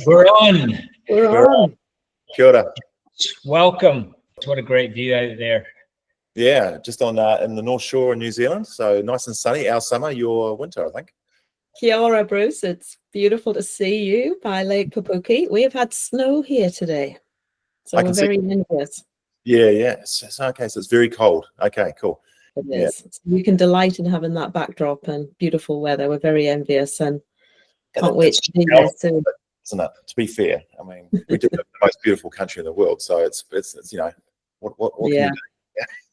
We're on. We're on. Kia ora. Welcome. What a great view out there. Yeah, just on in the North Shore of New Zealand. So nice and sunny. Our summer, your winter, I think. Kia ora, Bruce. It's beautiful to see you by Lake Papuki. We have had snow here today, so we're very envious. Yeah. So okay, so it's very cold. Okay, cool. It is. So you can delight in having that backdrop and beautiful weather. We're very envious and can't wait to be there soon. Isn't it? To be fair, I mean, we do have the most beautiful country in the world, so it's you know, what yeah.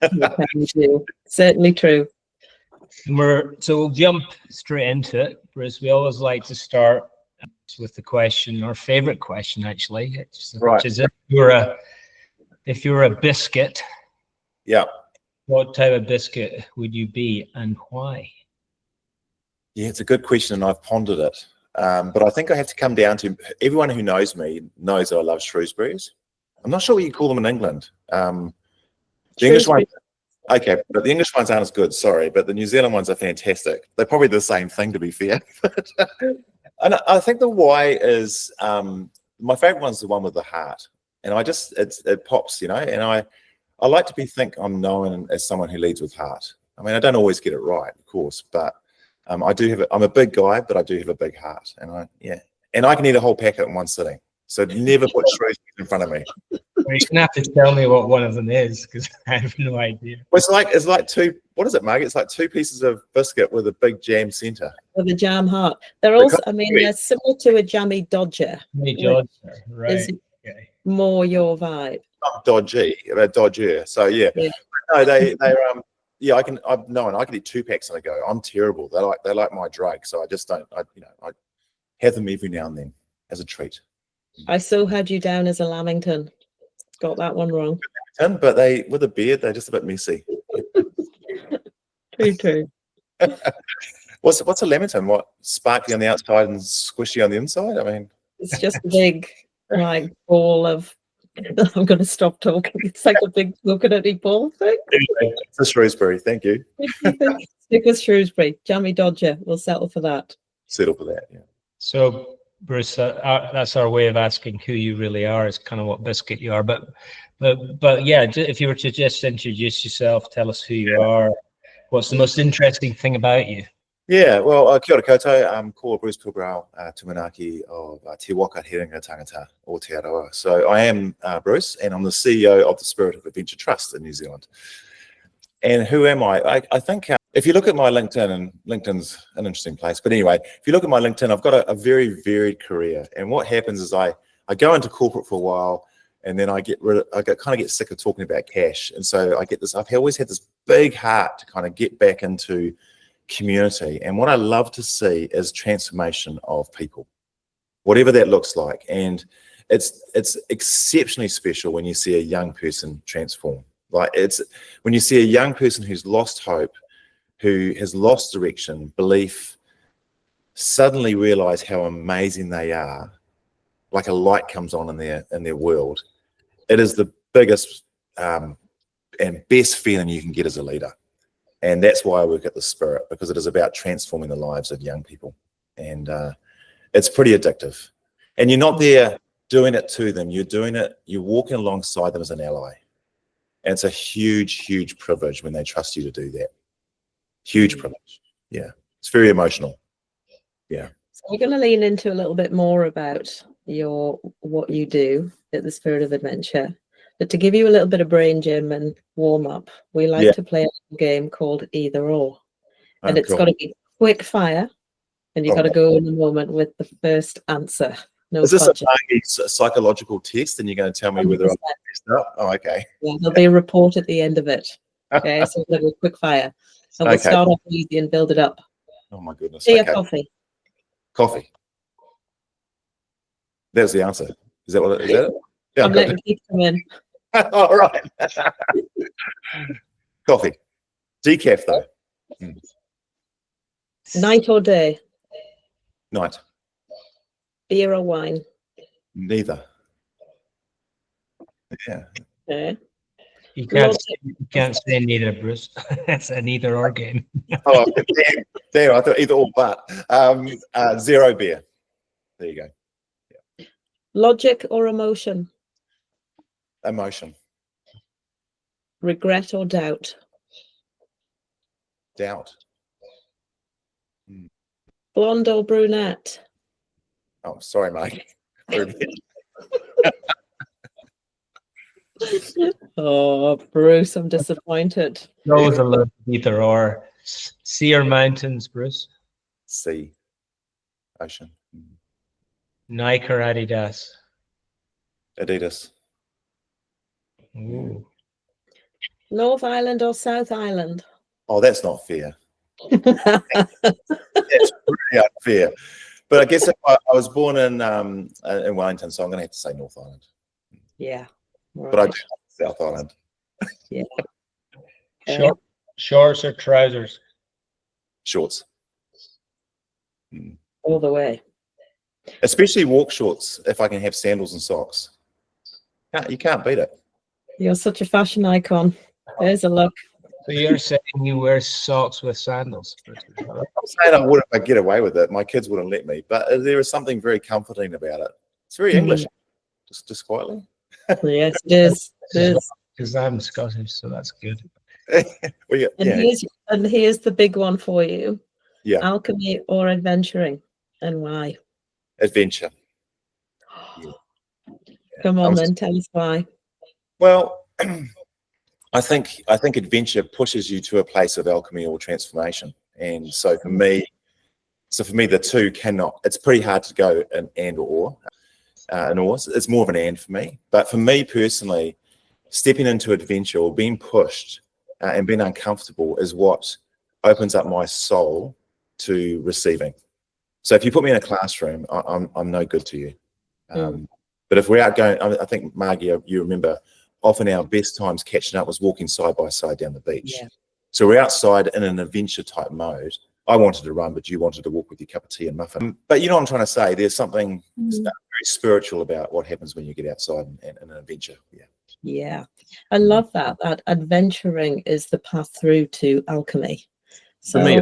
can you do? Certainly true. So we'll jump straight into it, Bruce. We always like to start with the question, our favorite question, actually, which is if you're a biscuit, yeah, what type of biscuit would you be and why? Yeah, it's a good question, and I've pondered it. But I think I have to come down to everyone who knows me knows that I love Shrewsbury's. I'm not sure what you call them in England. The English ones, okay, but the English ones aren't as good. Sorry, but the New Zealand ones are fantastic. They're probably the same thing, to be fair. And I think the why is my favorite one's the one with the heart, and it pops, you know. And I like to think I'm known as someone who leads with heart. I mean, I don't always get it right, of course, but I do have I'm a big guy, but I do have a big heart, and I can eat a whole packet in one sitting. So never put Shrewsbury's in front of me. Well, you're gonna have to tell me what one of them is, because I have no idea. Well, it's like two. What is it, Margaret? It's like two pieces of biscuit with a big jam center. With a jam heart. They're also, I mean, they're similar to a jammy dodger. Right? Is more your vibe. Not dodgy, they're dodgier. So yeah. No, they're yeah, I can eat 2 packs in a go. I'm terrible. They like my drug, so I just don't. I have them every now and then as a treat. I so had you down as a Lamington. Got that one wrong. But they with a beard, they're just a bit messy. True. What's a Lamington? What, sparkly on the outside and squishy on the inside? I mean, it's just a big ball of. I'm going to stop talking. It's like a big coconutty ball thing. It's a Shrewsbury. Thank you. Stick with Shrewsbury. Jammy Dodger. We'll settle for that. Settle for that. Yeah. So, Bruce, that's our way of asking who you really are. Is kind of what biscuit you are. But yeah, if you were to just introduce yourself, tell us who you are. What's the most interesting thing about you? Yeah, well, kia ora koutou. I'm called Bruce Pilbrow, tumanaki of Te Waka Herenga Tangata, Aotearoa. So I am Bruce, and I'm the CEO of the Spirit of Adventure Trust in New Zealand. And who am I? I think if you look at my LinkedIn, and LinkedIn's an interesting place, but anyway, if you look at my LinkedIn, I've got a very varied career. And what happens is I go into corporate for a while, and then I kind of get sick of talking about cash. And so I've always had this big heart to kind of get back into community, and what I love to see is transformation of people, whatever that looks like. And it's exceptionally special when you see a young person transform. Like, it's when you see a young person who's lost hope, who has lost direction, belief, suddenly realize how amazing they are, like a light comes on in their world. It is the biggest and best feeling you can get as a leader. And that's why I work at the Spirit, because it is about transforming the lives of young people. And it's pretty addictive. And you're not there doing it to them. You're walking alongside them as an ally. And it's a huge, huge privilege when they trust you to do that. Huge privilege. Yeah. It's very emotional. Yeah. So we're going to lean into a little bit more about what you do at the Spirit of Adventure. But to give you a little bit of brain gym and warm up, we like to play a game called Either Or. And it's got to be quick fire, and you've got to go in a moment with the first answer. No Is this budget. a psychological test, and you're going to tell me 100%. Whether I'm messed up? Oh, okay. Yeah, there'll be a report at the end of it. Okay, so we'll do quick fire. And we'll start off easy and build it up. Oh, my goodness. Tea or coffee? Coffee. That was the answer. Is that what it is? Yeah, I'm letting Keith come in. All right. Coffee. Decaf, though. Night or day? Night. Beer or wine? Neither. Yeah. Okay. You can't say neither, Bruce. It's an either or game. Oh, damn, I thought either or, but 0 beer. There you go. Logic or emotion? Emotion. Regret or doubt? Doubt. Blonde or brunette? Oh, sorry, mate. Oh, Bruce, I'm disappointed. Those are little either or. Sea or mountains, Bruce? Sea. Ocean. Nike or Adidas? Adidas. Ooh. North Island or South Island? Oh, that's not fair. That's really unfair. But I guess if I was born in Wellington, so I'm going to have to say North Island. Yeah. Right. But I do like South Island. Yeah. Shorts or trousers? Shorts. All the way. Especially walk shorts, if I can have sandals and socks. You can't beat it. You're such a fashion icon. There's a look. So you're saying you wear socks with sandals? I'm saying I would if I get away with it. My kids wouldn't let me. But there is something very comforting about it. It's very English, just quietly. Yes, it is. It is. Because I'm Scottish, so that's good. And here's the big one for you. Yeah. Alchemy or adventuring, and why? Adventure. Come on, then tell us why. Well, I think adventure pushes you to a place of alchemy or transformation, and so for me, the two cannot. It's pretty hard to go an and or. It's more of an and for me. But for me personally, stepping into adventure or being pushed and being uncomfortable is what opens up my soul to receiving. So if you put me in a classroom, I'm no good to you. But if we're out going, I think, Margie, you remember, often our best times catching up was walking side by side down the beach. Yeah. So we're outside in an adventure type mode. I wanted to run, but you wanted to walk with your cup of tea and muffin. But you know what I'm trying to say? There's something very spiritual about what happens when you get outside and an adventure. Yeah. Yeah. I love that. That adventuring is the path through to alchemy. So, for me,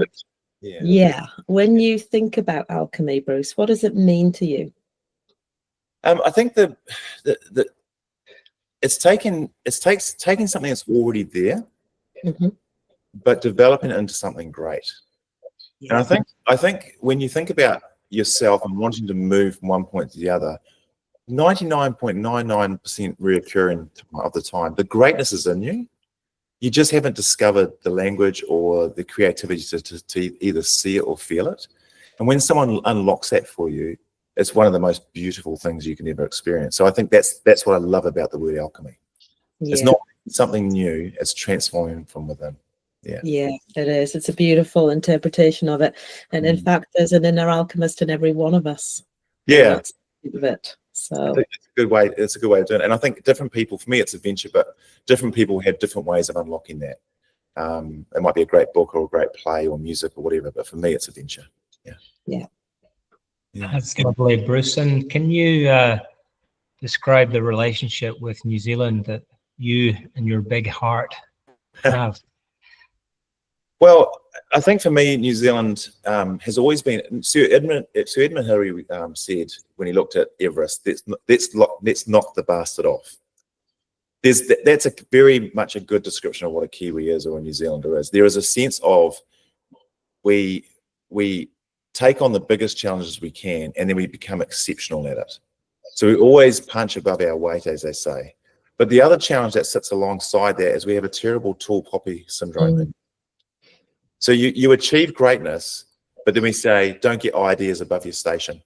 yeah. When you think about alchemy, Bruce, what does it mean to you? I think that it's taking something that's already there, but developing it into something great. Yeah. And I think when you think about yourself and wanting to move from one point to the other, 99.99% reoccurring of the time, the greatness is in you. You just haven't discovered the language or the creativity to either see it or feel it. And when someone unlocks that for you, it's one of the most beautiful things you can ever experience. So I think that's what I love about the word alchemy. Yeah. It's not something new, it's transforming from within. Yeah, it is. It's a beautiful interpretation of it. And in fact, there's an inner alchemist in every one of us. Yeah. Of it. So I think it's a good way of doing it. And I think different people, for me it's adventure, but different people have different ways of unlocking that. It might be a great book or a great play or music or whatever, but for me it's adventure. Yeah. That's lovely, Bruce. And can you describe the relationship with New Zealand that you and your big heart have? Well, I think for me, New Zealand has always been. Sir Edmund Hillary said when he looked at Everest, let's knock the bastard off. That's very much a good description of what a Kiwi is or a New Zealander is. There is a sense of we take on the biggest challenges we can, and then we become exceptional at it. So we always punch above our weight, as they say. But the other challenge that sits alongside that is we have a terrible tall poppy syndrome. So you achieve greatness, but then we say, don't get ideas above your station.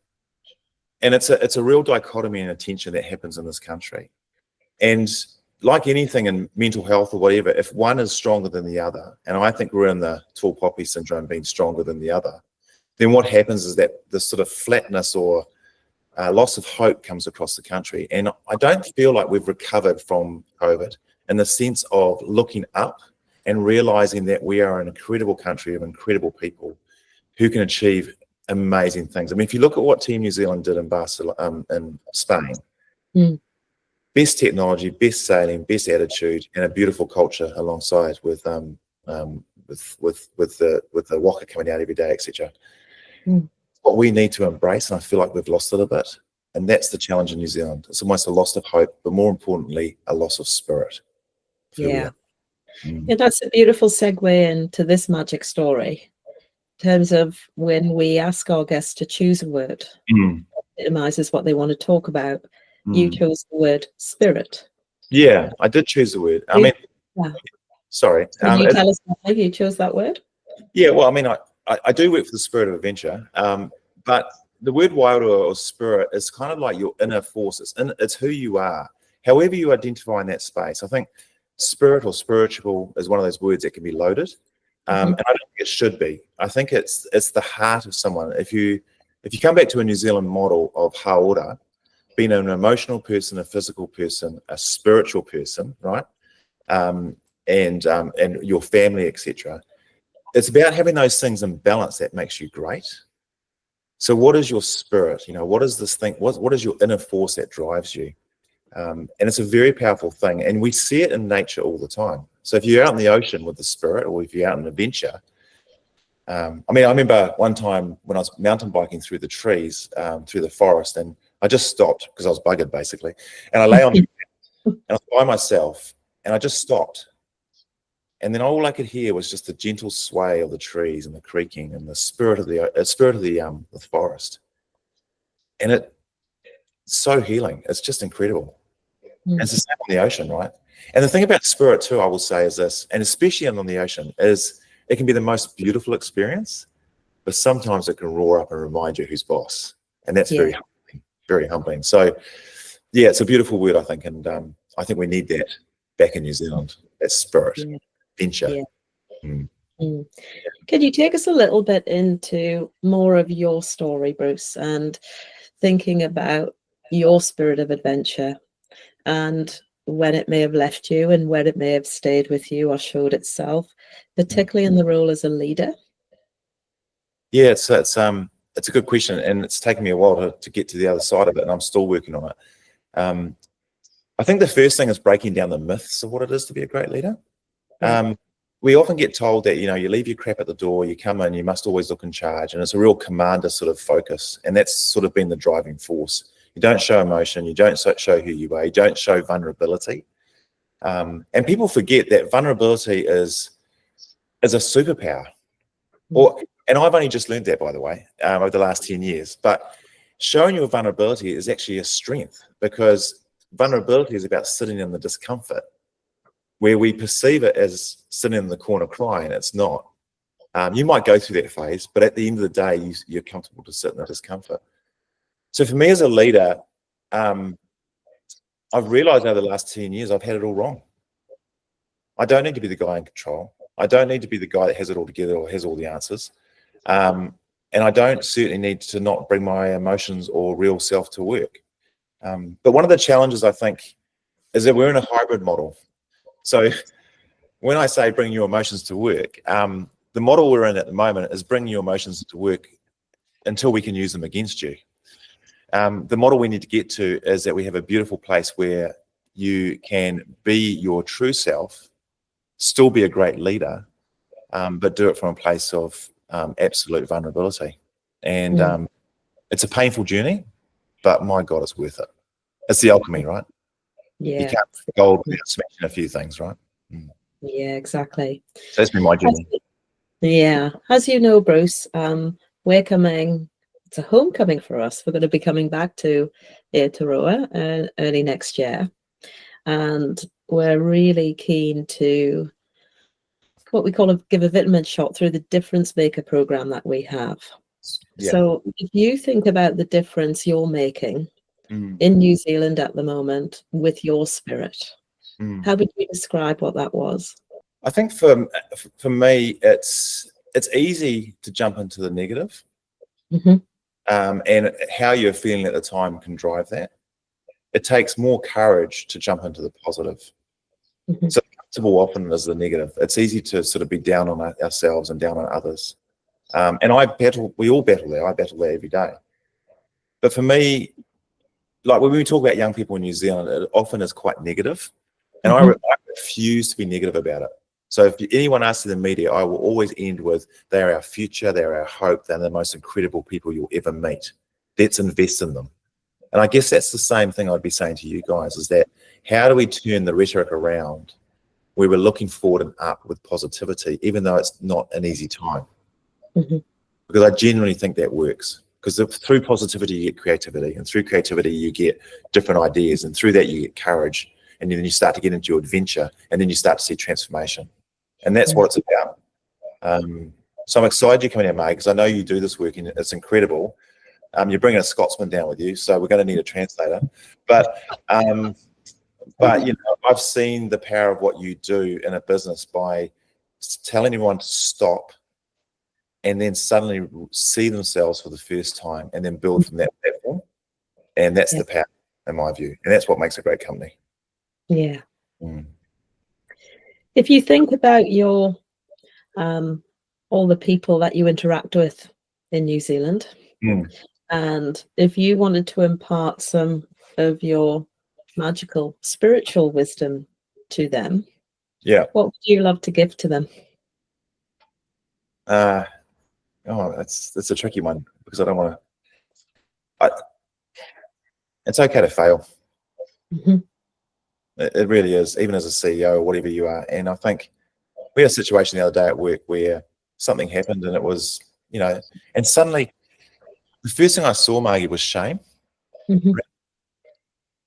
And it's a real dichotomy and a tension that happens in this country. And like anything in mental health or whatever, if one is stronger than the other, and I think we're in the tall poppy syndrome being stronger than the other, then what happens is that this sort of flatness or loss of hope comes across the country. And I don't feel like we've recovered from COVID in the sense of looking up and realizing that we are an incredible country of incredible people who can achieve amazing things. I mean, if you look at what Team New Zealand did in Barcelona, in Spain, best technology, best sailing, best attitude, and a beautiful culture alongside with the waka coming out every day, etc. What we need to embrace, and I feel like we've lost it a bit, And that's the challenge in New Zealand. It's almost a loss of hope, but more importantly, a loss of spirit. Yeah. Yeah, that's a beautiful segue into this magic story. In terms of when we ask our guests to choose a word, that epitomizes what they want to talk about. You chose the word spirit. Yeah, I did choose the word. I mean, sorry. Can you tell us why you chose that word? Yeah, well, I mean, I do work for the Spirit of Adventure, but the word wild or spirit is kind of like your inner forces, and it's who you are. However you identify in that space, I think spirit or spiritual is one of those words that can be loaded, and I don't think it should be. I think it's the heart of someone. If you come back to a New Zealand model of Aotearoa, being an emotional person, a physical person, a spiritual person, right, and your family, etc. It's about having those things in balance that makes you great. So what is your spirit? You know, what is this thing? What is your inner force that drives you? And it's a very powerful thing. And we see it in nature all the time. So if you're out in the ocean with the spirit, or if you're out on an adventure, I mean, I remember one time when I was mountain biking through the trees, through the forest, and I just stopped because I was buggered basically. And I lay on the ground, and I was by myself, and I just stopped. And then all I could hear was just the gentle sway of the trees and the creaking and the spirit of the forest. And it's so healing. It's just incredible. And it's the same on the ocean, right? And the thing about spirit too, I will say, is this, and especially on the ocean, is it can be the most beautiful experience, but sometimes it can roar up and remind you who's boss. And that's very humbling, very humbling. So yeah, it's a beautiful word, I think. And I think we need that back in New Zealand, that spirit. Adventure. Could you take us a little bit into more of your story, Bruce, and thinking about your spirit of adventure and when it may have left you and when it may have stayed with you or showed itself, particularly in the role as a leader? Yeah, it's a good question, and it's taken me a while to get to the other side of it, and I'm still working on it. I think the first thing is breaking down the myths of what it is to be a great leader. We often get told that, you know, you leave your crap at the door, you come in, you must always look in charge, and it's a real commander sort of focus, and that's sort of been the driving force. You don't show emotion, you don't show who you are, you don't show vulnerability, and people forget that vulnerability is a superpower. And I've only just learned that, by the way, over the last 10 years. But showing your vulnerability is actually a strength, because vulnerability is about sitting in the discomfort, where we perceive it as sitting in the corner crying. It's not. You might go through that phase, but at the end of the day, you're comfortable to sit in the discomfort. So for me as a leader, I've realized over the last 10 years, I've had it all wrong. I don't need to be the guy in control. I don't need to be the guy that has it all together or has all the answers. And I don't certainly need to not bring my emotions or real self to work. But one of the challenges, I think, is that we're in a hybrid model. So when I say bring your emotions to work, the model we're in at the moment is bring your emotions to work until we can use them against you. The model we need to get to is that we have a beautiful place where you can be your true self, still be a great leader, but do it from a place of absolute vulnerability. And it's a painful journey, but my God, it's worth it. It's the alchemy, right? Yeah. You can't make gold without smashing a few things, right? Yeah, exactly. So that's been my journey. As you know, Bruce, we're coming, it's a homecoming for us. We're going to be coming back to Aotearoa early next year. And we're really keen to what we call give a vitamin shot through the Difference Maker program that we have. Yeah. So if you think about the difference you're making in New Zealand at the moment with your spirit, how would you describe what that was? I think for me, it's easy to jump into the negative, and how you're feeling at the time can drive that. It takes more courage to jump into the positive. So comfortable often is the negative. It's easy to sort of be down on ourselves and down on others. And we all battle there. I battle there every day. But for me, like when we talk about young people in New Zealand, it often is quite negative. And I refuse to be negative about it. So if anyone asks in the media, I will always end with, they are our future, they are our hope, they're the most incredible people you'll ever meet. Let's invest in them. And I guess that's the same thing I'd be saying to you guys, is that how do we turn the rhetoric around where we're looking forward and up with positivity, even though it's not an easy time? Because I genuinely think that works. Because through positivity, you get creativity, and through creativity, you get different ideas, and through that, you get courage, and then you start to get into your adventure, and then you start to see transformation. And that's what it's about. So I'm excited you're coming out, May, because I know you do this work, and it's incredible. You're bringing a Scotsman down with you, so we're going to need a translator. But you know, I've seen the power of what you do in a business by telling everyone to stop, and then suddenly see themselves for the first time, and then build from that platform. And that's the power, in my view, and that's what makes a great company. Yeah. If you think about your all the people that you interact with in New Zealand, and if you wanted to impart some of your magical spiritual wisdom to them, what would you love to give to them? Oh, that's a tricky one, because I don't want to. It's okay to fail. It really is, even as a CEO or whatever you are. And I think we had a situation the other day at work where something happened, and it was, you know, and suddenly the first thing I saw, Margie, was shame.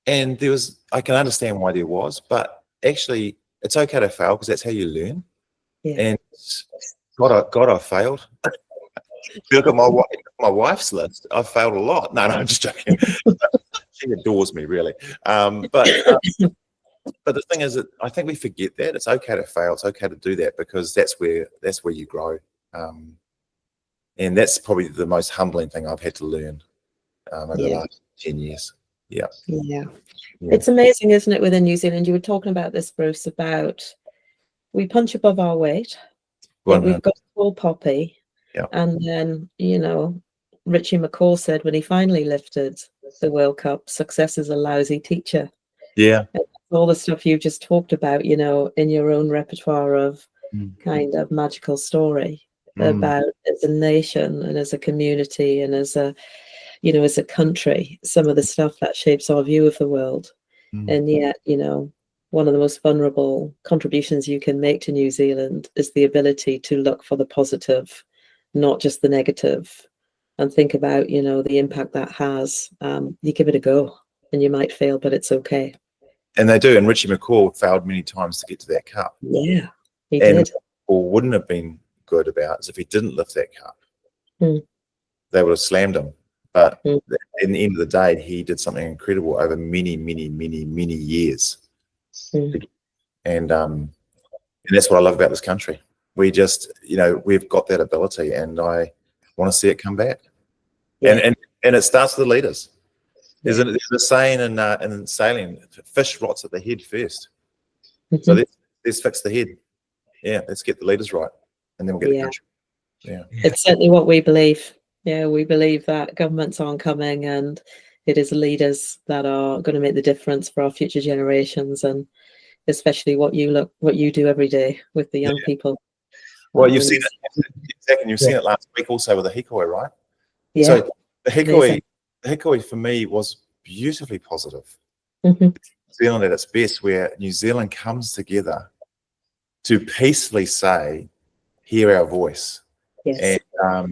And there was, I can understand why there was, but actually it's okay to fail, because that's how you learn. And God, I failed. If you look at my wife's list, I've failed a lot. No, I'm just joking. She adores me, really. But the thing is that I think we forget that it's okay to fail. It's okay to do that, because that's where you grow. And that's probably the most humbling thing I've had to learn over the last 10 years. Yeah. It's amazing, isn't it, within New Zealand? You were talking about this, Bruce, about we punch above our weight, but we've got full poppy. And then, you know, Richie McCaw said when he finally lifted the World Cup, success is a lousy teacher. And all the stuff you just talked about, you know, in your own repertoire of kind of magical story about as a nation and as a community and as a, you know, as a country, some of the stuff that shapes our view of the world. And yet, you know, one of the most vulnerable contributions you can make to New Zealand is the ability to look for the positive, not just the negative, and think about, you know, the impact that has. You give it a go, and you might fail, but it's okay. And they do. And Richie McCaw failed many times to get to that cup. Yeah, he did. Or wouldn't have been good about is if he didn't lift that cup. They would have slammed him. But in the end of the day, he did something incredible over many, many, many, many years. And that's what I love about this country. We just, you know, we've got that ability, and I want to see it come back. And it starts with the leaders. There's a saying in sailing, fish rots at the head first. So let's fix the head. Let's get the leaders right, and then we'll get the country. It's certainly what we believe. We believe that governments aren't coming, and it is leaders that are going to make the difference for our future generations, and especially what you do every day with the young people. Well, you've seen it, exactly. You've seen it last week also with the hikoi, right? So the hikoi for me was beautifully positive. New Zealand at its best, where New Zealand comes together to peacefully say, hear our voice. And I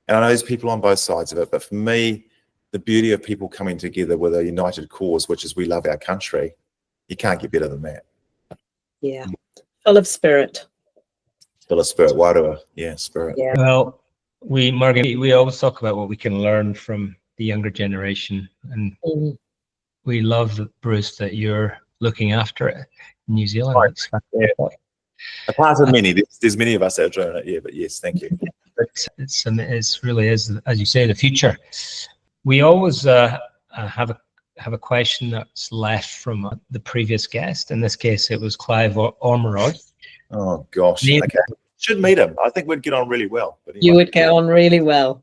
know there's people on both sides of it, but for me, the beauty of people coming together with a united cause, which is we love our country, you can't get better than that. Full of spirit. Full of spirit. Wairua. Spirit. Well, Margaret, we always talk about what we can learn from the younger generation, and we love, Bruce, that you're looking after it in New Zealand. Apart from many, there's many of us that are doing it, but yes, thank you. It's really is, as you say, the future. We always have a question that's left from the previous guest. In this case, it was Clive Ormerod. Oh gosh, okay. Should meet him. I think we'd get on really well. But you would get on really well.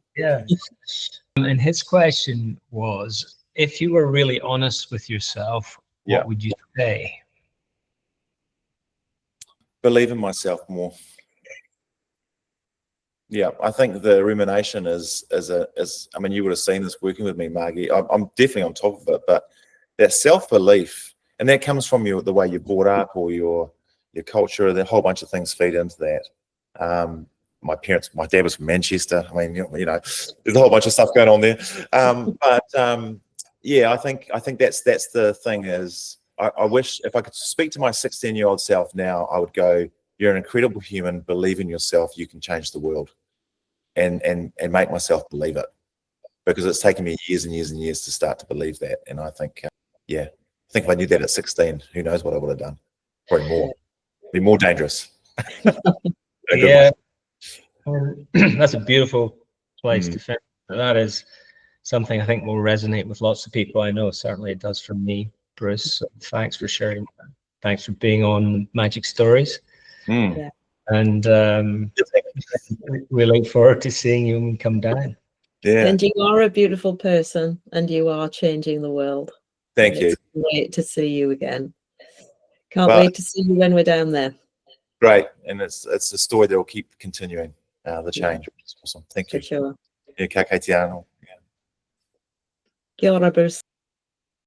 And his question was, if you were really honest with yourself, what would you say? Believe in myself more. Yeah, I think the rumination is I mean, you would have seen this working with me, Margie. I'm definitely on top of it, but that self-belief, and that comes from the way you're brought up, or your culture. The whole bunch of things feed into that. My dad was from Manchester. I mean, you know, there's a whole bunch of stuff going on there. Yeah, I think that's the thing is, I wish if I could speak to my 16-year-old self now, I would go, you're an incredible human, believe in yourself, you can change the world, and make myself believe it, because it's taken me years and years and years to start to believe that. And I think, yeah, I think if I knew that at 16, who knows what I would have done. Probably more, be more dangerous. Yeah. That's a beautiful place to finish. That is something I think will resonate with lots of people I know. Certainly it does for me, Bruce. So thanks for sharing. Thanks for being on Magic Stories. Yeah. And we look forward to seeing you when we come down. Yeah. And you are a beautiful person, and you are changing the world. Thank you. It's great to see you again. Can't wait to see you when we're down there. Great. And it's a story that will keep continuing, the change. Awesome. Thank you. For sure. Yeah, ka kite anō. Kia ora, Bruce.